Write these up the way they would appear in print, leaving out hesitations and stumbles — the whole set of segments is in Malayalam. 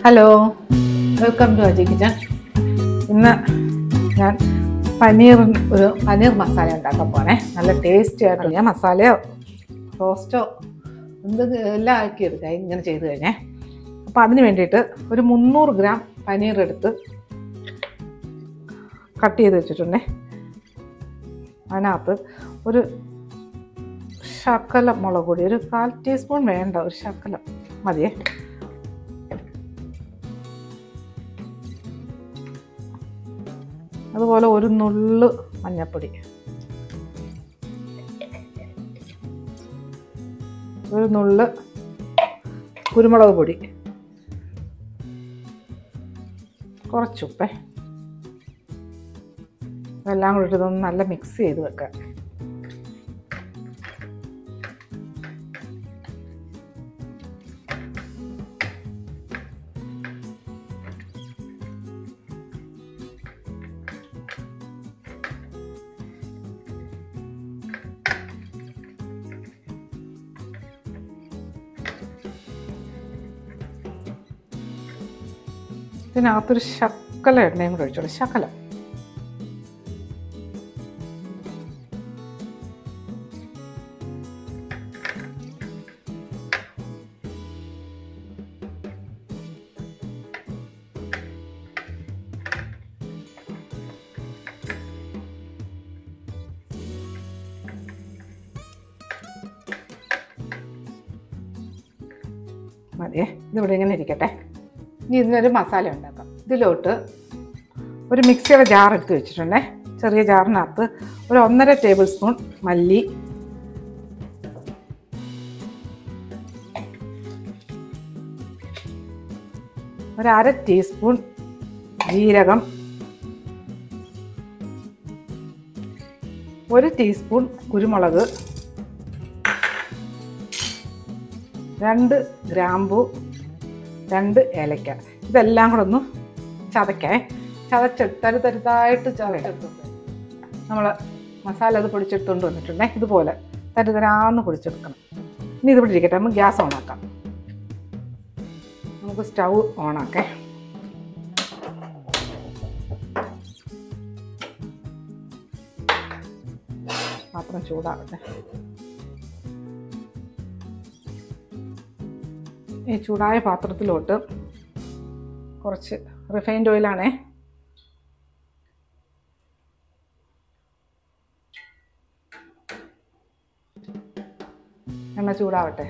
Hello, welcome to Aji kitchen. ഇന്ന് ഞാൻ പനീർ മസാല ഉണ്ടാക്കാൻ പോണേ. നല്ല ടേസ്റ്റി ആയിട്ട് ഞാൻ മസാലയോ റോസ്റ്റോ എല്ലാം ആക്കിയെടുക്കാം ഇങ്ങനെ ചെയ്ത് കഴിഞ്ഞേ. അപ്പോൾ അതിന് വേണ്ടിയിട്ട് ഒരു 300 ഗ്രാം പനീർ എടുത്ത് കട്ട് ചെയ്ത് വെച്ചിട്ടുണ്ടേ. അതിനകത്ത് ഒരു ശകലം മുളക് പൊടി, ഒരു 1/4 ടീസ്പൂൺ വേണ്ട, ഒരു ശകലം മതിയേ. അതുപോലെ ഒരു നുള്ള് മഞ്ഞൾപ്പൊടി, ഒരു നുള്ള് കുരുമുളക് പൊടി, കുറച്ചുപ്പേ. ഇതെല്ലാം കൂടി ഇതൊന്ന് നല്ല മിക്സ് ചെയ്ത് വെക്കാം. ഇതിനകത്തൊരു ശകലം എണ്ണയും കൂടെ ഒഴിച്ചോളൂ, ശകലം. മതിയേ, ഇതിവിടെ ഇങ്ങനെ ഇരിക്കട്ടെ. ഇനി ഇതിനൊരു മസാല ഉണ്ടാക്കാം. ഇതിലോട്ട് ഒരു മിക്സിയുടെ ജാർ എടുത്ത് വെച്ചിട്ടുണ്ടേ. ചെറിയ ജാറിനകത്ത് ഒരു 1.5 ടേബിൾ സ്പൂൺ മല്ലി, ഒരു 1/2 ടീസ്പൂൺ ജീരകം, 1 ടീസ്പൂൺ കുരുമുളക്, 2 ഗ്രാമ്പു, 2 ഏലക്ക. ഇതെല്ലാം കൂടെ ഒന്ന് തരുതായിട്ട് ചതച്ചെടുത്തു. നമ്മൾ മസാല അത് പൊടിച്ചെടുത്തുകൊണ്ട് വന്നിട്ടുണ്ടേ. ഇതുപോലെ തരുതരാന്ന് പൊടിച്ചെടുക്കണം. ഇനി ഇതിവിടെ ഇരിക്കട്ടെ, നമുക്ക് ഗ്യാസ് ഓണാക്കാം. നമുക്ക് സ്റ്റൗ ഓണാക്കേ. പാത്രം ചൂടാവട്ടെ. ഈ ചൂടായ പാത്രത്തിലോട്ട് കുറച്ച് റിഫൈൻഡ് ഓയിലാണേ. എണ്ണ ചൂടാവട്ടെ.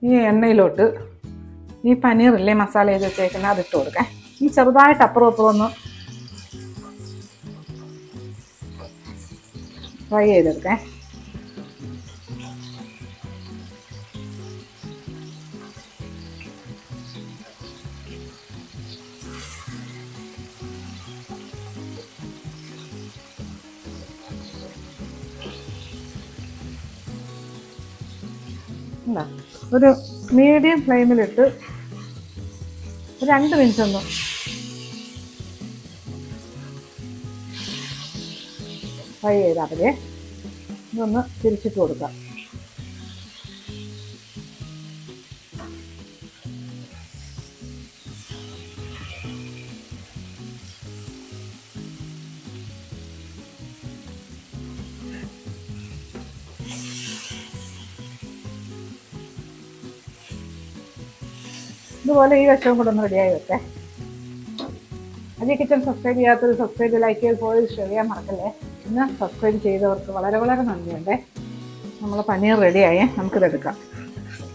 ഈ എണ്ണയിലോട്ട് ഈ പനീറില്ലേ മസാല ചെയ്ത് വെച്ചേക്കുന്നത് അതിട്ട് കൊടുക്കാം. ഇനി ചെറുതായിട്ട് അപ്പുറം അപ്പുറം ഒന്ന് ഫ്രൈ ചെയ്തെടുക്കാം. ഒരു മീഡിയം ഫ്ലെയിമിലിട്ട് ഒരു 2 മിനിറ്റ് ഒന്ന് ഫ്രൈ ചെയ്താൽ മതി. ഇതൊന്ന് തിരിച്ചിട്ട് കൊടുക്കാം. ഇതുപോലെ ഈ വശവും കൂടെ ഒന്ന് റെഡിയായി വെക്കേ. അജി കിച്ചൺ സബ്സ്ക്രൈബ് ചെയ്യാത്തൊരു സബ്സ്ക്രൈബ്, ലൈക്ക് ചെയ്ത് പോയി ഷെയർ ചെയ്യാൻ മറക്കല്ലേ. ഇന്ന് സബ്സ്ക്രൈബ് ചെയ്തവർക്ക് വളരെ വളരെ നന്ദിയുണ്ടേ. നമ്മൾ പനീർ റെഡിയായേ, നമുക്കിതെടുക്കാം.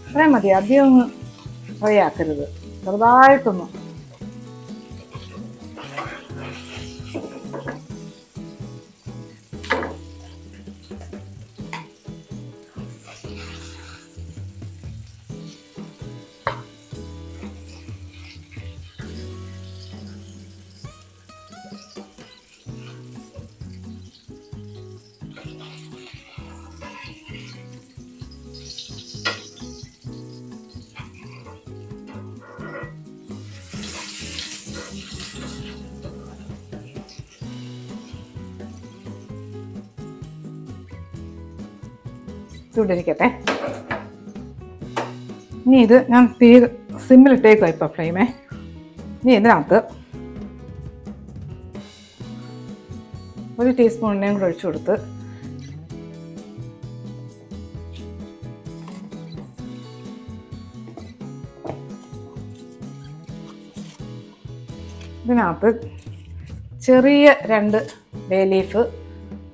അത്രയും മതി, അധികം ഒന്ന് ഫ്രൈ ആക്കരുത്, ചെറുതായിട്ടൊന്ന്. ചൂടിരിക്കട്ടെ. ഇനി ഇത് ഞാൻ തീ സിമ്മിലിട്ടേക്കുവാ ഇപ്പോൾ ഫ്ലെയിമേ. ഇനി ഇതിനകത്ത് 1 ടീസ്പൂൺ എണ്ണയും കൂടെ ഒഴിച്ചു കൊടുത്ത് ഇതിനകത്ത് ചെറിയ 2 ബേ ലീഫ്,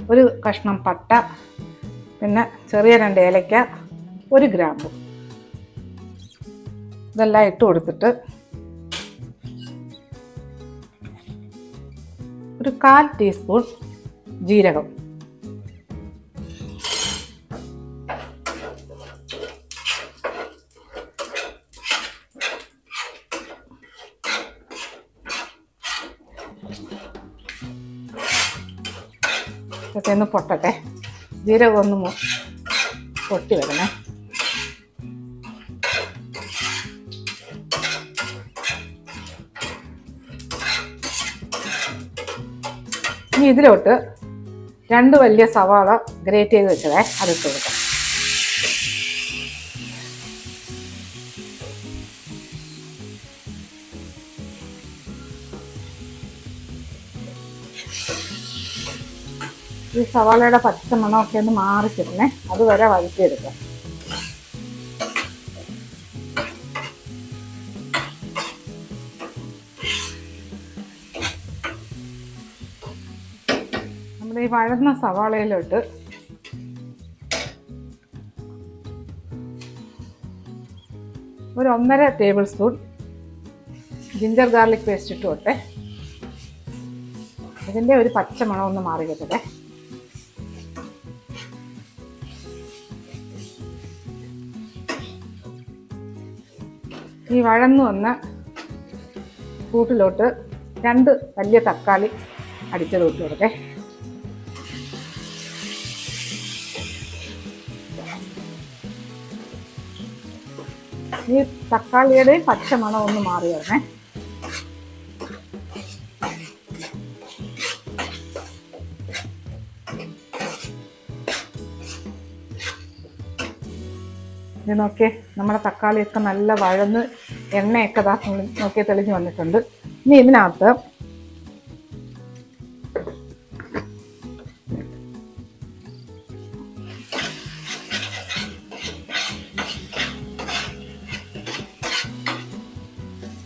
1 കഷ്ണം പട്ട, പിന്നെ ചെറിയ 2 ഏലക്ക, 1 ഗ്രാമ്പു ഇതെല്ലാം ഇട്ട് കൊടുത്തിട്ട് 1/4 ടീസ്പൂൺ ജീരകം, ഇതൊക്കെ ഒന്ന് പൊട്ടട്ടെ. ജീരകം ഒന്ന് പൊട്ടി വരണേ. ഇനി ഇതിലോട്ട് 2 വലിയ സവാള ഗ്രേറ്റ് ചെയ്ത് വെച്ചതേ അതിട്ട് കൊടുക്കാം. ഈ സവാളയുടെ പച്ച മണമൊക്കെ ഒന്ന് മാറിക്കിടണേ, അതുവരെ വഴറ്റിയെടുക്കാം. നമ്മുടെ ഈ വഴന്ന സവാളയിലോട്ട് ഒരു 1.5 table spoon ginger garlic paste ഇട്ട് കൊടുത്തേ. ഇതിൻ്റെ ഒരു പച്ച മണം ഒന്ന് മാറി കിട്ടട്ടെ. ഈ വഴന്നു വന്ന കൂട്ടിലോട്ട് 2 വലിയ തക്കാളി അടിച്ചത് ഇട്ട് കൊടുക്കേ. ഈ തക്കാളിയുടെ പച്ച മണം ഒന്ന് മാറി വരണേ. ഇത് നോക്കിയേ, നമ്മുടെ തക്കാളിയൊക്കെ നല്ല വഴന്ന് എണ്ണയൊക്കെ നോക്കിയാൽ തെളിഞ്ഞ് വന്നിട്ടുണ്ട്. ഇനി ഇതിനകത്ത്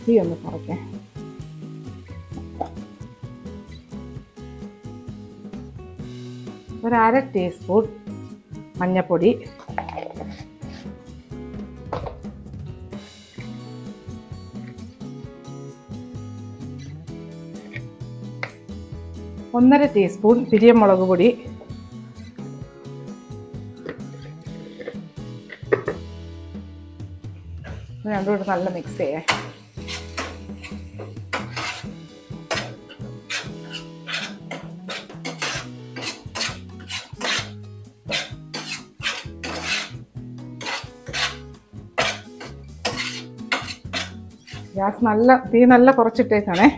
തീ ഒന്ന് കുറയ്ക്കേ. ഒരു 1/2 ടീസ്പൂൺ മഞ്ഞൾപ്പൊടി, ഒന്നര ടീസ്പൂൺ പിരിയമുളക് പൊടി, രണ്ടും കൂടെ നല്ല മിക്സ് ചെയ്യേ. ഗ്യാസ് തീ നല്ല കുറച്ചിട്ടേക്കാണേ.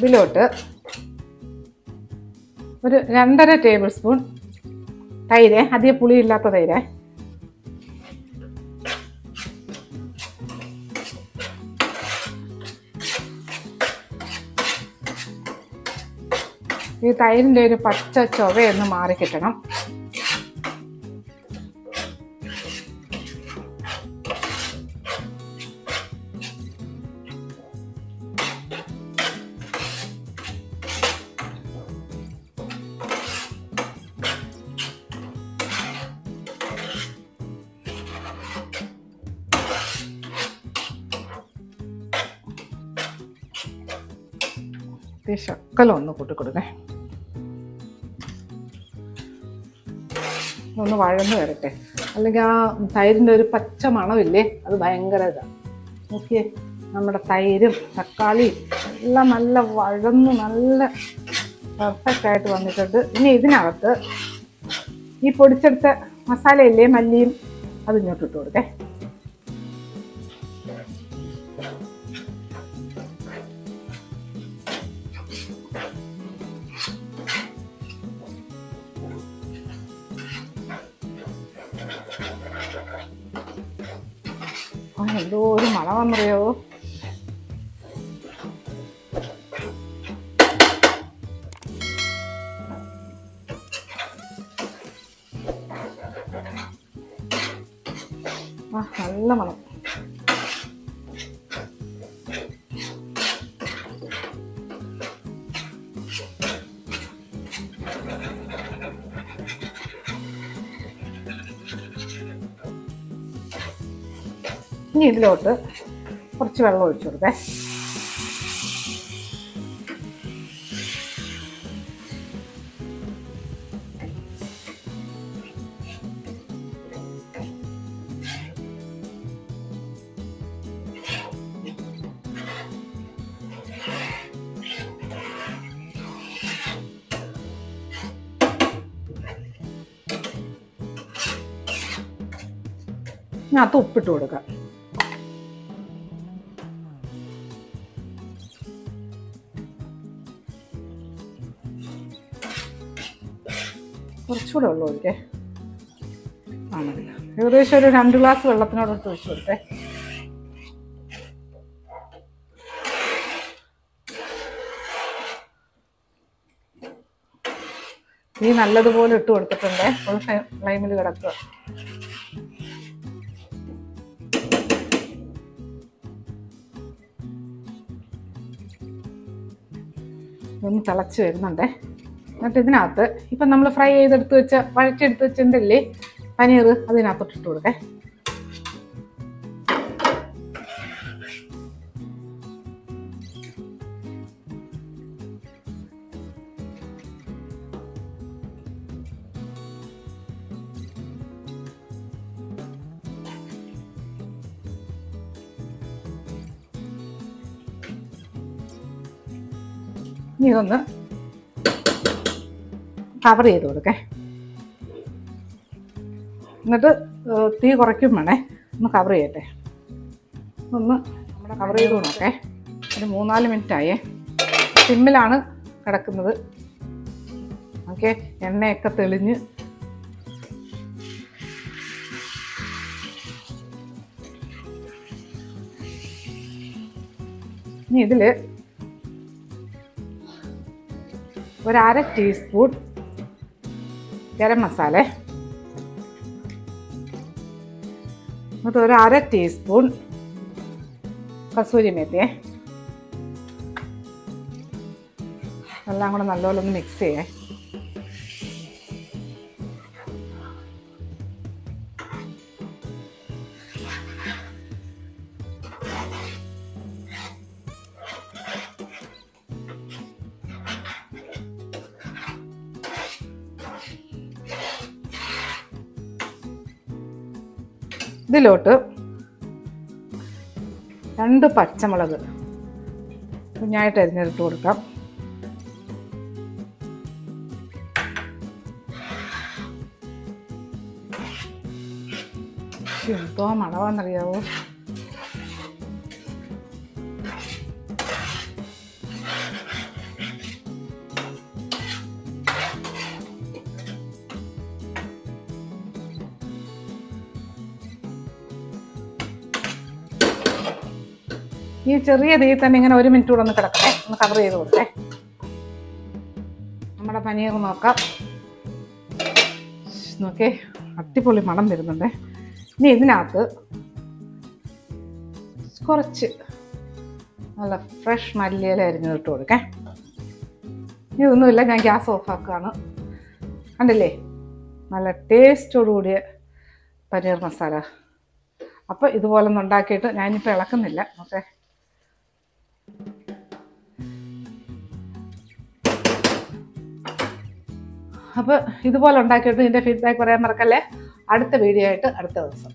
ഇതിലോട്ട് ഒരു 2.5 ടേബിൾ സ്പൂൺ തൈര്, അധികം പുളിയില്ലാത്ത തൈര്. ഈ തൈരിൻ്റെ ഒരു പച്ച ചൊവയൊന്ന് മാറി കിട്ടണം. ശക്കലം ഒന്ന് കൂട്ടിക്കൊടുക്കേ. ഒന്ന് വഴന്ന് വരട്ടെ, അല്ലെങ്കിൽ ആ തൈരിൻ്റെ ഒരു പച്ച മണമില്ലേ, അത് ഭയങ്കര ഇതാണ്. നോക്കിയേ, നമ്മുടെ തൈരും തക്കാളിയും എല്ലാം നല്ല വഴന്ന് നല്ല പെർഫെക്റ്റ് ആയിട്ട് വന്നിട്ടുണ്ട്. ഇനി ഇതിനകത്ത് ഈ പൊടിച്ചെടുത്ത മസാലയില്ലേ, മല്ലിയും അത് ഇങ്ങോട്ട് ഇട്ട് കൊടുക്കേ. എന്തോ ഒരു മണമെന്നറിയോ. നല്ല മണം. ഇനി ഇതിലോട്ട് കുറച്ച് വെള്ളം ഒഴിച്ചു കൊടുത്തേ. ഇതിനകത്ത് ഉപ്പിട്ട് കൊടുക്കാം. കുറച്ചുകൂടെ വെള്ളം ഒഴിക്കേ. ആണല്ലോ, ഏകദേശം ഒരു 2 ഗ്ലാസ് വെള്ളത്തിനോടൊത്ത് ഒഴിച്ചു കൊടുത്തേ. ഈ നല്ലതുപോലെ ഇട്ട് കൊടുത്തിട്ടുണ്ടേ. ഫുൾ ഫ്ലെയിമിൽ കിടക്കുക. ഇതൊന്ന് തിളച്ച് വരുന്നുണ്ടേ. എന്നിട്ട് ഇതിനകത്ത് ഇപ്പം നമ്മൾ ഫ്രൈ ചെയ്തെടുത്ത് വെച്ച വഴറ്റിയെടുത്ത് വെച്ചതില്ലേ പനീർ, അതിനകത്തോട്ട് ഇട്ട് കൊടുക്കേ. ഇനി ഇതൊന്ന് കവർ ചെയ്ത് കൊടുക്കേ. എന്നിട്ട് തീ കുറയ്ക്കും വേണേ. ഒന്ന് കവർ ചെയ്യട്ടെ. ഒന്ന് നമ്മുടെ കവർ ചെയ്ത് നോക്കേ. ഒരു 3-4 മിനിറ്റായേ. സിമ്മിലാണ് കിടക്കുന്നത്. ഓക്കെ, എണ്ണയൊക്കെ തെളിഞ്ഞ് ഇനി ഇതിൽ ഒരു 1/2 ടീസ്പൂൺ ഗരം മസാല, എന്നിട്ട് ഒരു 1/2 ടീസ്പൂൺ കസൂരി മേത്തിയെ, എല്ലാം കൂടെ നല്ലപോലെ ഒന്ന് മിക്സ് ചെയ്യേ. ഇതിലോട്ട് 2 പച്ചമുളക് കുഞ്ഞായിട്ട് അരിഞ്ഞിട്ട് കൊടുക്കാം. എന്തോ മണവാന്നറിയാവോ. ഈ ചെറിയ തീ തന്നെ ഇങ്ങനെ 1 മിനിറ്റ് കൂടെ ഒന്ന് കിടക്കട്ടെ. ഒന്ന് കവർ ചെയ്ത് കൊടുക്കേ. നമ്മുടെ പനീർ നോക്കാം. നോക്കേ, അടിപൊളി മണം വരുന്നുണ്ട്. ഇനി ഇതിനകത്ത് കുറച്ച് നല്ല ഫ്രഷ് മല്ലിയില അരിഞ്ഞിട്ട് കൊടുക്കേ. ഇതൊന്നുമില്ല, ഞാൻ ഗ്യാസ് ഓഫാക്കുകയാണ്. കണ്ടില്ലേ, നല്ല ടേസ്റ്റോടുകൂടിയ പനീർ മസാല. അപ്പോൾ ഇതുപോലെ ഒന്ന് ഉണ്ടാക്കിയിട്ട് ഞാനിപ്പോൾ ഇളക്കുന്നില്ല. ഓക്കെ, അപ്പോൾ ഇതുപോലെ ഉണ്ടാക്കിയിട്ട് ഇതിൻ്റെ ഫീഡ്ബാക്ക് പറയാൻ മറക്കല്ലേ. അടുത്ത വീഡിയോ ആയിട്ട് അടുത്ത ദിവസം.